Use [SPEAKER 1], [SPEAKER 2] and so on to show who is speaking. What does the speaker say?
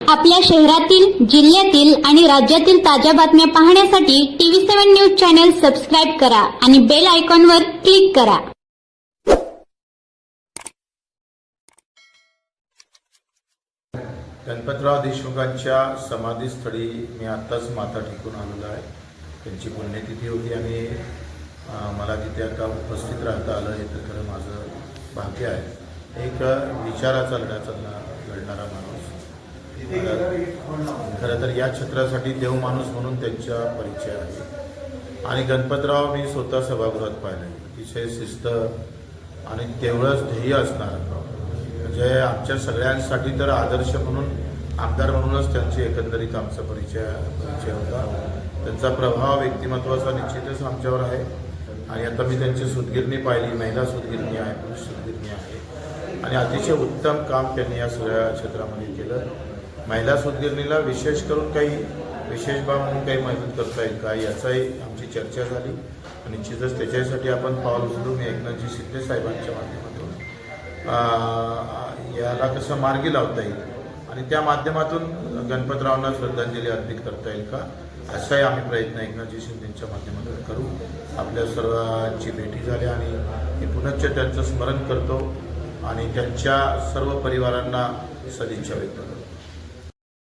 [SPEAKER 1] आपल्या शहरातील, जिल्ह्यातील आणि राज्यातील ताज्या बातम्या पाहण्यासाठी TV7 न्यूज चॅनल सबस्क्राइब करा आणि बेल आयकॉनवर क्लिक करा.
[SPEAKER 2] गणपतराव देशमुखांच्या समाधीस्थळी मी आत्ताच माथा टेकून आलेलो आहे. त्यांची पुण्यतिथी होती आणि मला तिथे आता उपस्थित राहता आलं हे तर खरं माझं भाग्य आहे. एक विचाराचा लढणारा माणूस, खरं तर या क्षेत्रासाठी देव माणूस म्हणून त्यांचा परिचय आहे. आणि गणपतराव मी स्वतः सभागृहात पाहिले, अतिशय शिस्त आणि तेवढंच ध्येय असणार, म्हणजे आमच्या सगळ्यांसाठी तर आदर्श म्हणून, आमदार म्हणूनच त्यांची एकंदरीत आमचा परिचय होता. त्यांचा प्रभाव व्यक्तिमत्वाचा निश्चितच आमच्यावर आहे. आणि आता मी त्यांची सूतगिरणी पाहिली, महिला सूतगिरणी आहे, पुरुष सूतगिरणी आहे आणि अतिशय उत्तम काम त्यांनी या सगळ्या क्षेत्रामध्ये केलं. महिला सूतगिरणीला विशेष करून काही विशेष बाब म्हणून काही मदत करता येईल का याचाही आमची चर्चा झाली. निश्चितच त्याच्यासाठी आपण पाऊल उचलू. मी एकनाथजी शिंदे साहेबांच्या माध्यमातून याला कसं मार्गी लावता येईल आणि त्या माध्यमातून गणपतरावांना श्रद्धांजली अर्पित करता येईल का असाही आम्ही प्रयत्न एकनाथजी शिंदेच्या माध्यमातून करू. आपल्या सर्वांची भेटी झाली आणि मी पुनश्च त्यांचं स्मरण करतो आणि त्यांच्या सर्व परिवारांना सदिच्छा व्यक्त करतो.